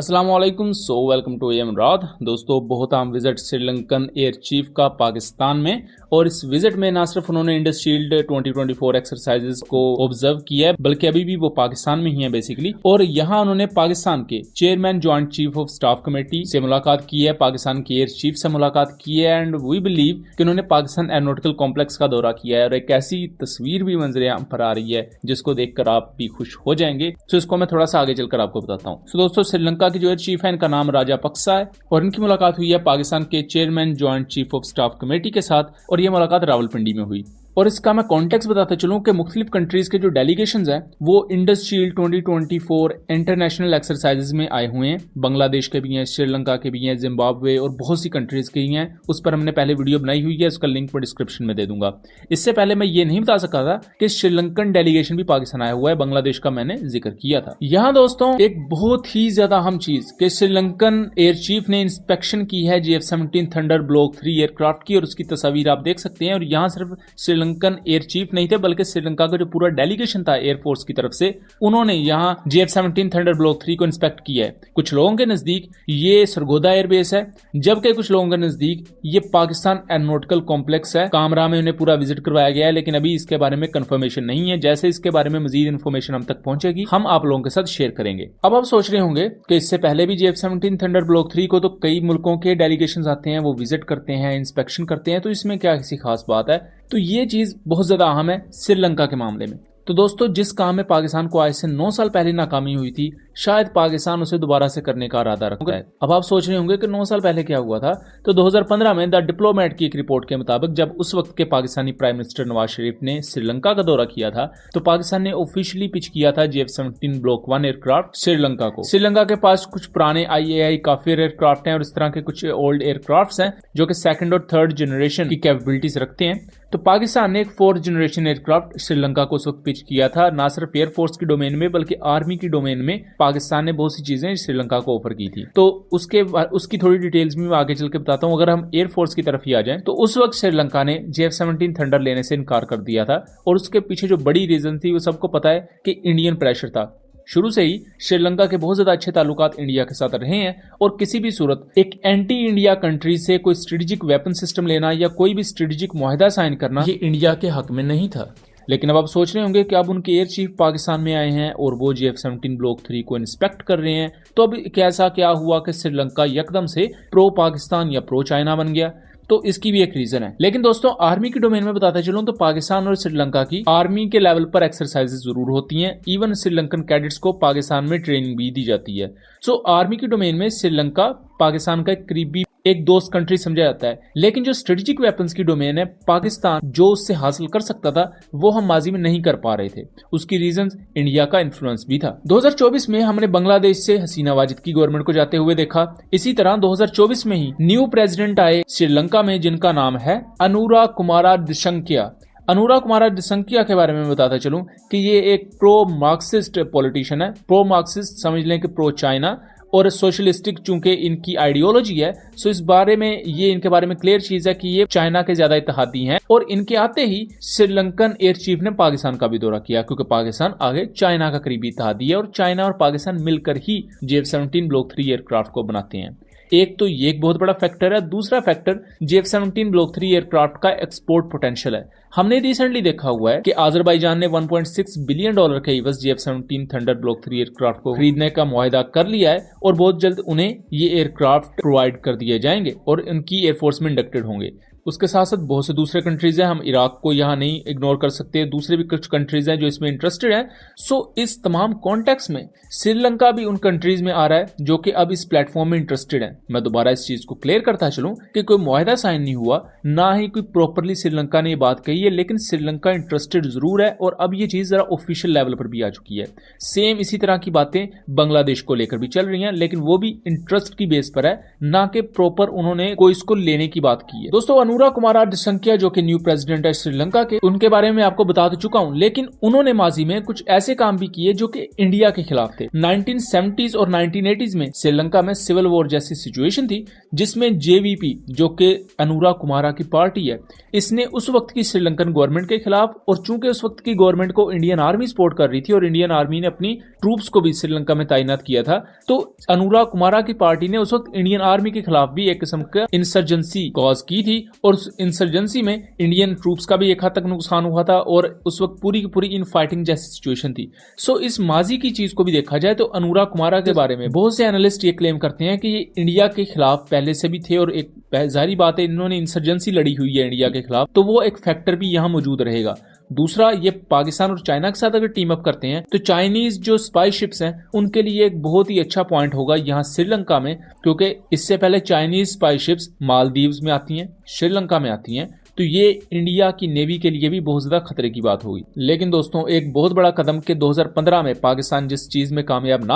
अस्सलाम वालेकुम। Welcome to M Raad. दोस्तों, बहुत आम विजिट श्रीलंकन एयर चीफ का पाकिस्तान में, और इस विजिट में ना सिर्फ उन्होंने इंडस शील्ड 2024 एक्सरसाइजेस को ऑब्जर्व किया है, बल्कि अभी भी वो पाकिस्तान में ही है बेसिकली। और यहाँ उन्होंने पाकिस्तान के chairman joint chief of staff committee से मुलाकात की है, पाकिस्तान के एयर चीफ से मुलाकात की है, एंड वी बिलीव कि उन्होंने पाकिस्तान एरोनॉटिकल कॉम्प्लेक्स का दौरा किया है। और एक ऐसी तस्वीर भी मंजर आम पर आ रही है जिसको देखकर आप भी खुश हो जाएंगे। तो इसको मैं थोड़ा सा आगे चलकर आपको बताता हूँ। तो दोस्तों, श्रीलंका की जो एयर चीफ है, इनका नाम राजापक्सा है, और इनकी मुलाकात हुई है पाकिस्तान के chairman joint chief of staff committee के साथ, और यह मुलाकात रावलपिंडी में हुई। और इसका मैं कॉन्टेक्स्ट बताते चलूं कि मुख्तलिफ कंट्रीज के जो डेलीगेशंस हैं वो इंडस शील्ड 2024 इंटरनेशनल एक्सरसाइजेज में आए हुए हैं। बांग्लादेश के भी हैं, श्रीलंका के भी हैं, जिम्बाब्वे और बहुत सी कंट्रीज के ही हैं। उस पर हमने पहले वीडियो बनाई हुई है, उसका लिंक मैं डिस्क्रिप्शन में दे दूंगा। इससे पहले मैं ये नहीं बता सका था कि श्रीलंकन डेलीगेशन भी पाकिस्तान आया हुआ है, बांग्लादेश का मैंने जिक्र किया था। यहाँ दोस्तों एक बहुत ही ज्यादा अहम चीज कि श्रीलंकन एयर चीफ ने इंस्पेक्शन की है GF-17 थंडर ब्लॉक 3 एयरक्राफ्ट की, और उसकी तस्वीर आप देख सकते हैं। और यहाँ सिर्फ श्रीलंकन एयर चीफ नहीं थे, बल्कि श्रीलंका का जो पूरा डेलीगेशन था एयरफोर्स की तरफ से, उन्होंने यहाँ GF-17 थंडर ब्लॉक 3 को इंस्पेक्ट किया है। कुछ लोगों के नजदीक ये सरगोदा एयरबेस है, जबकि कुछ लोगों के नजदीक ये पाकिस्तान एरोनॉटिकल कॉम्प्लेक्स है। कामरा में उन्हें पूरा विजिट करवाया गया है, लेकिन अभी इसके बारे में कंफर्मेशन नहीं है। जैसे इसके बारे में मजीद इन्फॉर्मेशन हम तक पहुंचेगी, हम आप लोगों के साथ शेयर करेंगे। अब आप सोच रहे होंगे कि इससे पहले भी GF-17 थंडर ब्लॉक 3 को तो कई मुल्कों के डेलीगेशन आते हैं, वो विजिट करते हैं, इंस्पेक्शन करते हैं, तो इसमें क्या किसी खास बात है? तो ये चीज बहुत ज्यादा अहम है श्रीलंका के मामले में। तो दोस्तों, जिस काम में पाकिस्तान को आज से 9 साल पहले नाकामी हुई थी, शायद पाकिस्तान उसे दोबारा से करने का इरादा रखता है। अब आप सोच रहे होंगे कि 9 साल पहले क्या हुआ था। तो 2015 में द डिप्लोमेट की एक रिपोर्ट के मुताबिक, जब उस वक्त के पाकिस्तानी प्राइम मिनिस्टर नवाज शरीफ ने श्रीलंका का दौरा किया था, तो पाकिस्तान ने ऑफिशियली पिच किया था GF-17 ब्लॉक 1 एयरक्राफ्ट श्रीलंका को। श्रीलंका के पास कुछ पुराने IAI काफिर एयरक्राफ्ट हैं, और इस तरह के कुछ ओल्ड एयरक्राफ्ट हैं जो कि 2nd और 3rd जनरेशन की कैपेबिलिटीज रखते हैं। तो पाकिस्तान ने एक 4th जनरेशन एयरक्राफ्ट श्रीलंका को उस वक्त पिच किया था। ना सिर्फ एयरफोर्स की डोमेन में, बल्कि आर्मी की डोमेन में पाकिस्तान ने बहुत सी चीजें श्रीलंका को ऑफर की थी। तो उसकी थोड़ी डिटेल्स भी मैं आगे चल के बताता हूँ। अगर हम एयरफोर्स की तरफ ही आ जाएं, तो उस वक्त श्रीलंका ने GF-17 थंडर लेने से इनकार कर दिया था, और उसके पीछे जो बड़ी रीजन थी वो सबको पता है कि इंडियन प्रेशर था। शुरू से ही श्रीलंका के बहुत ज्यादा अच्छे ताल्लुकात इंडिया के साथ रहे हैं, और किसी भी सूरत एक एंटी इंडिया कंट्री से कोई स्ट्रेटेजिक वेपन सिस्टम लेना या कोई भी स्ट्रेटेजिक मुआहदा साइन करना ये इंडिया के हक में नहीं था। लेकिन अब आप सोच रहे होंगे कि अब उनके एयर चीफ पाकिस्तान में आए हैं और वो GF-17 ब्लॉक 3 को इंस्पेक्ट कर रहे हैं, तो अब कैसा क्या हुआ कि श्रीलंका यकदम से प्रो पाकिस्तान या प्रो चाइना बन गया? तो इसकी भी एक रीजन है। लेकिन दोस्तों, आर्मी की डोमेन में बताते चलूं तो पाकिस्तान और श्रीलंका की आर्मी के लेवल पर एक्सरसाइजेज जरूर होती हैं। इवन श्रीलंकन कैडेट्स को पाकिस्तान में ट्रेनिंग भी दी जाती है। सो आर्मी की डोमेन में श्रीलंका पाकिस्तान का करीबी एक दोस्त कंट्री समझा जाता है। लेकिन जो स्ट्रेटेजिक वेपन्स की डोमेन है, पाकिस्तान जो उससे हासिल कर सकता था वो हम माजी में नहीं कर पा रहे थे। उसकी रीजंस इंडिया का इन्फ्लुएंस भी था। 2024 में हमने बांग्लादेश से हसीना वाजिद की गवर्नमेंट को जाते हुए देखा। इसी तरह 2024 में ही न्यू प्रेसिडेंट आए श्रीलंका में, जिनका नाम है अनुरा कुमारा दिसंकिया। अनुरा कुमारा दिसंकिया के बारे में बताता चलूं कि ये एक प्रो मार्क्सिस्ट पॉलिटिशियन है। प्रो मार्क्सिस्ट समझ लें कि प्रो चाइना और सोशलिस्टिक चूंकि इनकी आइडियोलॉजी है, सो इस बारे में ये इनके बारे में क्लियर चीज है कि ये चाइना के ज्यादा इत्तेहादी हैं। और इनके आते ही श्रीलंकन एयर चीफ ने पाकिस्तान का भी दौरा किया, क्योंकि पाकिस्तान आगे चाइना का करीबी इत्तेहादी है, और चाइना और पाकिस्तान मिलकर ही GF-17 ब्लॉक 3 एयरक्राफ्ट को बनाते हैं। एक तो ये एक बहुत बड़ा फैक्टर है। दूसरा फैक्टर GF-17 ब्लॉक 3 एयरक्राफ्ट का एक्सपोर्ट पोटेंशियल है। हमने रिसेंटली देखा हुआ है कि अजरबैजान ने $1.6 बिलियन के इवज GF-17 थंडर ब्लॉक 3 एयरक्राफ्ट को खरीदने का मुआहदा कर लिया है, और बहुत जल्द उन्हें ये एयरक्राफ्ट प्रोवाइड कर दिए जाएंगे और उनकी एयरफोर्स में इंडक्टेड होंगे। उसके साथ साथ बहुत से दूसरे कंट्रीज हैं, हम इराक को यहाँ नहीं इग्नोर कर सकते, दूसरे भी कुछ कंट्रीज हैं जो इसमें इंटरेस्टेड हैं। सो इस तमाम कॉन्टेक्स्ट में श्रीलंका भी उन कंट्रीज में आ रहा है जो कि अब इस प्लेटफॉर्म में इंटरेस्टेड है। मैं दोबारा इस चीज को क्लियर करता चलूं कि कोई मुआहदा साइन नहीं हुआ, ना ही कोई प्रॉपरली श्रीलंका ने ये बात कही है, लेकिन श्रीलंका इंटरेस्टेड जरूर है, और अब ये चीज जरा ऑफिशियल लेवल पर भी आ चुकी है। सेम इसी तरह की बातें बांग्लादेश को लेकर भी चल रही हैं, लेकिन वो भी इंटरेस्ट की बेस पर है, ना कि प्रॉपर उन्होंने कोई इसको लेने की बात की है। दोस्तों, अनुरा कुमारा दिसंकिया जो कि न्यू प्रेसिडेंट है श्रीलंका के, उनके बारे में आपको बता चुका हूं, लेकिन उन्होंने माजी में कुछ ऐसे काम भी किए जो कि इंडिया के खिलाफ थे। 1970s और 1980s में श्रीलंका में सिविल वॉर जैसी सिचुएशन थी, जिसमें जेवीपी जो कि अनुरा कुमारा की पार्टी है, इसने उस वक्त की श्रीलंकन गवर्नमेंट के खिलाफ, और चूंकि उस वक्त की गवर्नमेंट को इंडियन आर्मी सपोर्ट कर रही थी और इंडियन आर्मी ने अपनी ट्रूप्स को भी श्रीलंका में तैनात किया था, तो अनुरा कुमारा की पार्टी ने उस वक्त इंडियन आर्मी के खिलाफ भी एक किस्म का इंसर्जेंसी कॉज की थी, और उस इंसर्जेंसी में इंडियन ट्रूप्स का भी एक हद तक नुकसान हुआ था, और उस वक्त पूरी की पूरी इन फाइटिंग जैसी सिचुएशन थी। सो इस माजी की चीज को भी देखा जाए तो अनुरा कुमारा के बारे में बहुत से एनालिस्ट ये क्लेम करते हैं कि ये इंडिया के खिलाफ पहले से भी थे, और एक जाहिर बात है इन्होंने इंसर्जेंसी लड़ी हुई है इंडिया के खिलाफ, तो वो एक फैक्टर भी यहाँ मौजूद रहेगा। दूसरा, ये पाकिस्तान और चाइना के साथ अगर टीम अप करते हैं तो चाइनीज जो स्पाई शिप्स हैं उनके लिए एक बहुत ही अच्छा पॉइंट होगा यहाँ श्रीलंका में, क्योंकि इससे पहले चाइनीज स्पाई शिप्स मालदीव्स में आती हैं, श्रीलंका में आती हैं, तो ये इंडिया की नेवी के लिए भी बहुत ज्यादा खतरे की बात होगी। लेकिन दोस्तों, एक बहुत बड़ा कदम के 2015 में पाकिस्तान जिस चीज में कामयाब ना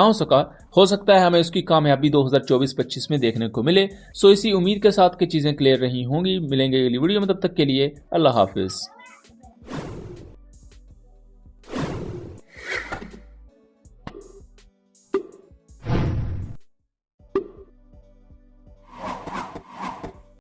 हो सकता है हमें उसकी कामयाबी 2024-25 में देखने को मिले। सो इसी उम्मीद के साथ कि चीजें क्लियर रही होंगी। मिलेंगे अगली वीडियो में, तब तक के लिए अल्लाह हाफिज।